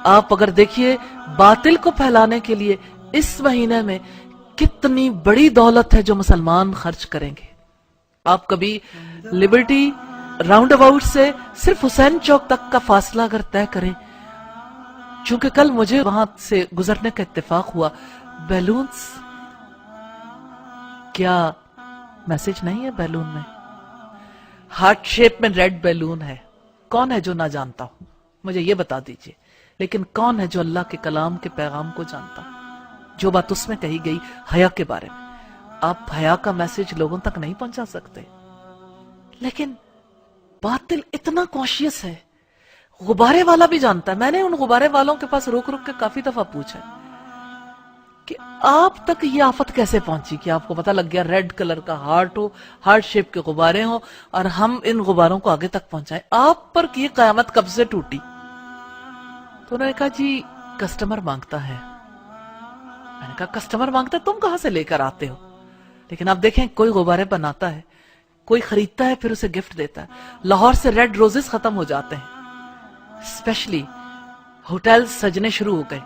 آپ اگر دیکھیے باطل کو پھیلانے کے لیے اس مہینے میں کتنی بڑی دولت ہے جو مسلمان خرچ کریں گے. آپ کبھی لبرٹی راؤنڈ اباؤٹ سے صرف حسین چوک تک کا فاصلہ اگر طے کریں، چونکہ کل مجھے وہاں سے گزرنے کا اتفاق ہوا، بیلونز، کیا میسج نہیں ہے بیلون میں؟ ہارٹ شیپ میں ریڈ بیلون ہے. کون ہے جو نہ جانتا ہو؟ مجھے یہ بتا دیجئے. لیکن کون ہے جو اللہ کے کلام کے پیغام کو جانتا ہو؟ جو بات اس میں کہی گئی حیا کے بارے میں، آپ حیا کا میسج لوگوں تک نہیں پہنچا سکتے. لیکن باطل اتنا کانشیس ہے، غبارے والا بھی جانتا ہے. میں نے ان غبارے والوں کے پاس رک رک کے کافی دفعہ پوچھا کہ آپ تک یہ آفت کیسے پہنچی کہ آپ کو پتہ لگ گیا ریڈ کلر کا ہارٹ ہو، ہارٹ شیپ کے غبارے ہوں، اور ہم ان غباروں کو آگے تک پہنچائیں. آپ پر کی قیامت کب سے ٹوٹی؟ تو انہوں نے کہا جی کسٹمر مانگتا ہے. میں نے کہا کسٹمر مانگتا ہے، تم کہاں سے لے کر آتے ہو؟ لیکن آپ دیکھیں کوئی غبارے بناتا ہے، کوئی خریدتا ہے، پھر اسے گفٹ دیتا ہے. لاہور سے ریڈ روزز ختم ہو جاتے ہیں، اسپیشلی ہوٹل سجنے شروع ہو گئے،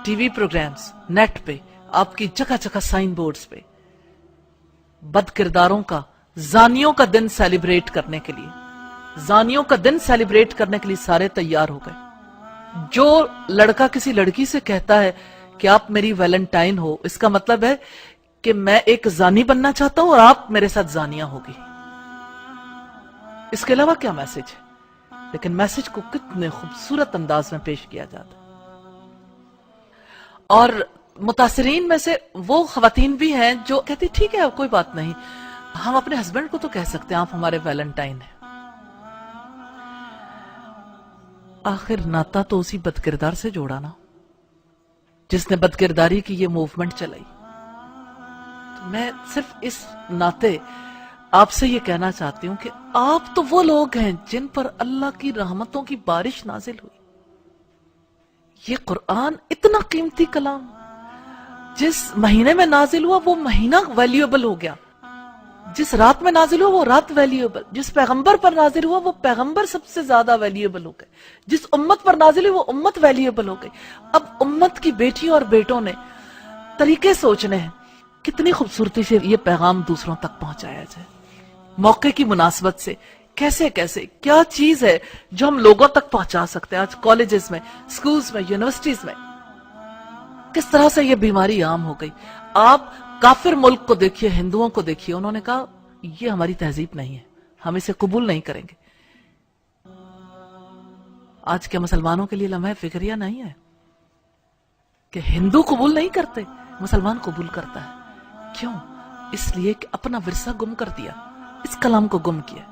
ٹی وی پروگرامز، نیٹ پہ آپ کی جگہ جگہ سائن بورڈز پہ بد کرداروں کا، زانیوں کا دن سیلیبریٹ کرنے کے لیے، زانیوں کا دن سیلیبریٹ کرنے کے لیے سارے تیار ہو گئے. جو لڑکا کسی لڑکی سے کہتا ہے کہ آپ میری ویلنٹائن ہو، اس کا مطلب ہے کہ میں ایک زانی بننا چاہتا ہوں اور آپ میرے ساتھ زانیاں ہوگی. اس کے علاوہ کیا میسج ہے؟ لیکن میسج کو کتنے خوبصورت انداز میں پیش کیا جاتا ہے. اور متاثرین میں سے وہ خواتین بھی ہیں جو کہتی ٹھیک ہے کوئی بات نہیں، ہم اپنے ہسبینڈ کو تو کہہ سکتے ہیں آپ ہمارے ویلنٹائن ہیں. آخر ناتا تو اسی بدکردار سے جوڑا نا جس نے بدکرداری کی یہ موومنٹ چلائی. تو میں صرف اس ناطے آپ سے یہ کہنا چاہتی ہوں کہ آپ تو وہ لوگ ہیں جن پر اللہ کی رحمتوں کی بارش نازل ہوئی. یہ قرآن اتنا قیمتی کلام جس مہینے میں نازل ہوا وہ مہینہ ویلیوبل ہو گیا، جس رات میں نازل ہوا وہ رات ویلیوبل، جس پیغمبر پر نازل ہوا وہ پیغمبر سب سے زیادہ ویلیوبل ہو گئے، جس امت پر نازل ہوئی وہ امت ویلیوبل ہو گئی. اب امت کی بیٹیوں اور بیٹوں نے طریقے سوچنے ہیں کتنی خوبصورتی سے یہ پیغام دوسروں تک پہنچایا جائے. موقع کی مناسبت سے کیسے کیسے کیا چیز ہے جو ہم لوگوں تک پہنچا سکتے ہیں. آج کالجز میں، سکولز میں، یونیورسٹیز میں کس طرح سے یہ بیماری عام ہو گئی. آپ کافر ملک کو دیکھیے، ہندوؤں کو دیکھیے، انہوں نے کہا یہ ہماری تہذیب نہیں ہے، ہم اسے قبول نہیں کریں گے. آج کے مسلمانوں کے لیے لمحہ فکریہ نہیں ہے کہ ہندو قبول نہیں کرتے، مسلمان قبول کرتا ہے. کیوں؟ اس لیے کہ اپنا ورثہ گم کر دیا، اس کلام کو گم کیا.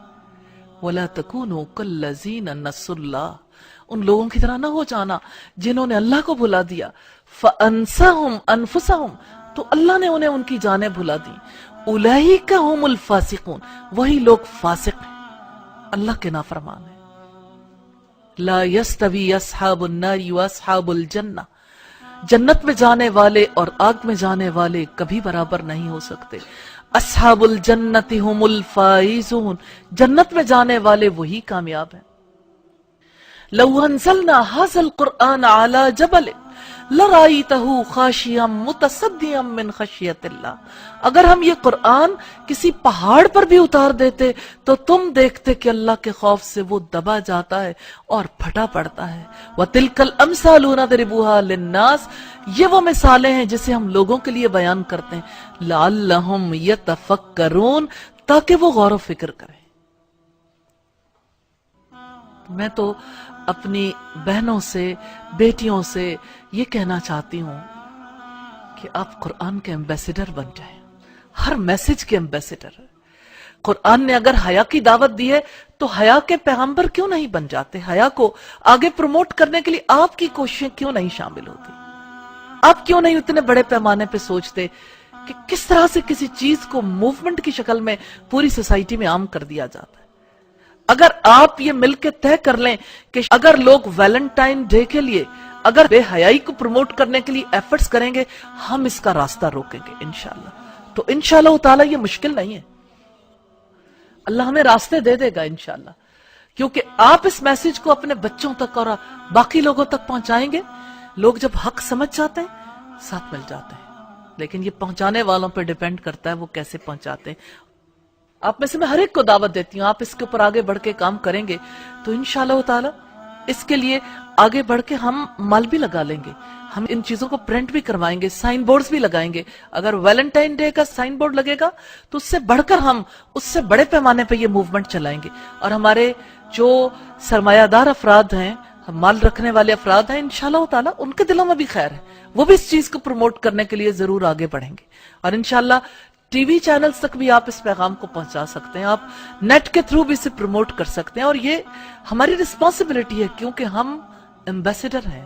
وَلَا تَكُونُوا كَالَّذِينَ نَسُوا اللَّهَ، ان لوگوں کی طرح نہ ہو جانا جنہوں نے اللہ کو بھلا دیا. فَأَنسَاهُمْ أَنفُسَهُمْ، تو اللہ نے انہیں ان کی جانیں بھلا دی. أُولَئِكَ هُمُ الْفَاسِقُونَ، وہی لوگ فاسق ہیں، اللہ کے نافرمان ہیں. لَا يَسْتَوِي أَصْحَابُ النَّارِ وَأَصْحَابُ الْجَنَّةِ، جنت میں جانے والے اور آگ میں جانے والے کبھی برابر نہیں ہو سکتے. اصحاب الجنت هم الفائزون، جنت میں جانے والے وہی کامیاب ہیں. لو انزلنا هذا القرآن على جبل لرأيته خاشعا متصدعا من خشیت اللہ، اگر ہم یہ قرآن کسی پہاڑ پر بھی اتار دیتے تو تم دیکھتے کہ اللہ کے خوف سے وہ دبا جاتا ہے اور پھٹا پڑتا ہے. وَتِلْكَ الْأَمْثَالُ نَضْرِبُهَا لِلنَّاسِ، یہ وہ مثالیں ہیں جسے ہم لوگوں کے لیے بیان کرتے ہیں. لَعَلَّهُمْ يَتَفَكَّرُونَ، تاکہ وہ غور و فکر کریں. میں تو اپنی بہنوں سے، بیٹیوں سے یہ کہنا چاہتی ہوں کہ آپ قرآن کے ایمبیسیڈر بن جائیں، ہر میسج کے ایمبیسیڈر. قرآن نے اگر حیا کی دعوت دی ہے تو حیا کے پیغمبر کیوں نہیں بن جاتے؟ حیا کو آگے پروموٹ کرنے کے لیے آپ کی کوششیں کیوں نہیں شامل ہوتی؟ آپ کیوں نہیں اتنے بڑے پیمانے پہ سوچتے کہ کس طرح سے کسی چیز کو موومنٹ کی شکل میں پوری سوسائٹی میں عام کر دیا جاتا ہے؟ اگر آپ یہ مل کے طے کر لیں کہ اگر لوگ ویلنٹائن ڈے کے لیے اگر بے حیائی کو پروموٹ کرنے کے لیے ایفرٹس کریں گے، ہم اس کا راستہ روکیں گے انشاءاللہ. تو انشاءاللہ تعالی یہ مشکل نہیں ہے. اللہ ہمیں راستے دے دے گا انشاءاللہ، کیونکہ آپ اس میسج کو اپنے بچوں تک اور باقی لوگوں تک پہنچائیں گے، لوگ جب حق سمجھ جاتے ہیں ساتھ مل جاتے ہیں، لیکن یہ پہنچانے والوں پہ ڈیپینڈ کرتا ہے وہ کیسے پہنچاتے ہیں۔ آپ میں سے میں ہر ایک کو دعوت دیتی ہوں، آپ اس کے اوپر آگے بڑھ کے کام کریں گے تو انشاءاللہ تعالی اس کے لیے آگے بڑھ کے ہم مال بھی لگا لیں گے، ہم ان چیزوں کو پرنٹ بھی کروائیں گے، سائن بورڈز بھی لگائیں گے۔ اگر ویلنٹائن ڈے کا سائن بورڈ لگے گا تو اس سے بڑھ کر ہم اس سے بڑے پیمانے پہ یہ موومنٹ چلائیں گے، اور ہمارے جو سرمایہ دار افراد ہیں، مال رکھنے والے افراد ہیں، انشاءاللہ تعالی ان کے دلوں میں بھی خیر ہے، وہ بھی اس چیز کو پروموٹ کرنے کے لیے ضرور آگے بڑھیں گے، اور انشاءاللہ ٹی وی چینلز تک بھی آپ اس پیغام کو پہنچا سکتے ہیں، آپ نیٹ کے تھرو بھی اسے پروموٹ کر سکتے ہیں، اور یہ ہماری رسپانسبلٹی ہے کیونکہ ہم ایمبیسڈر ہیں،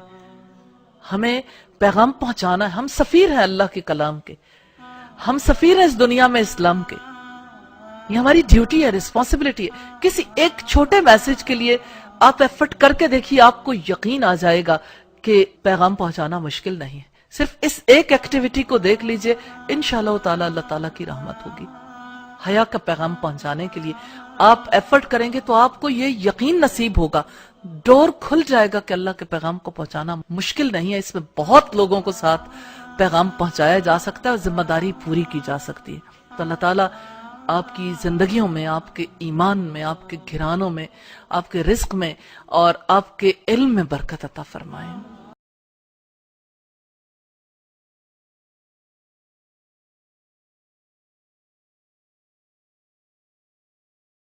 ہمیں پیغام پہنچانا ہے، ہم سفیر ہیں اللہ کے کلام کے، ہم سفیر ہیں اس دنیا میں اسلام کے، یہ ہماری ڈیوٹی ہے، رسپانسبلٹی ہے۔ کسی ایک چھوٹے میسج کے لیے آپ ایفرٹ کر کے دیکھیے، آپ کو یقین آ جائے گا کہ پیغام پہنچانا مشکل نہیں ہے۔ صرف اس ایک ایکٹیویٹی کو دیکھ لیجئے، انشاءاللہ تعالی اللہ تعالیٰ کی رحمت ہوگی۔ حیا کا پیغام پہنچانے کے لیے آپ ایفرٹ کریں گے تو آپ کو یہ یقین نصیب ہوگا، ڈور کھل جائے گا کہ اللہ کے پیغام کو پہنچانا مشکل نہیں ہے، اس میں بہت لوگوں کو ساتھ پیغام پہنچایا جا سکتا ہے اور ذمہ داری پوری کی جا سکتی ہے۔ تو اللہ تعالیٰ آپ کی زندگیوں میں، آپ کے ایمان میں، آپ کے گھرانوں میں، آپ کے رزق میں اور آپ کے علم میں برکت عطا فرمائیں۔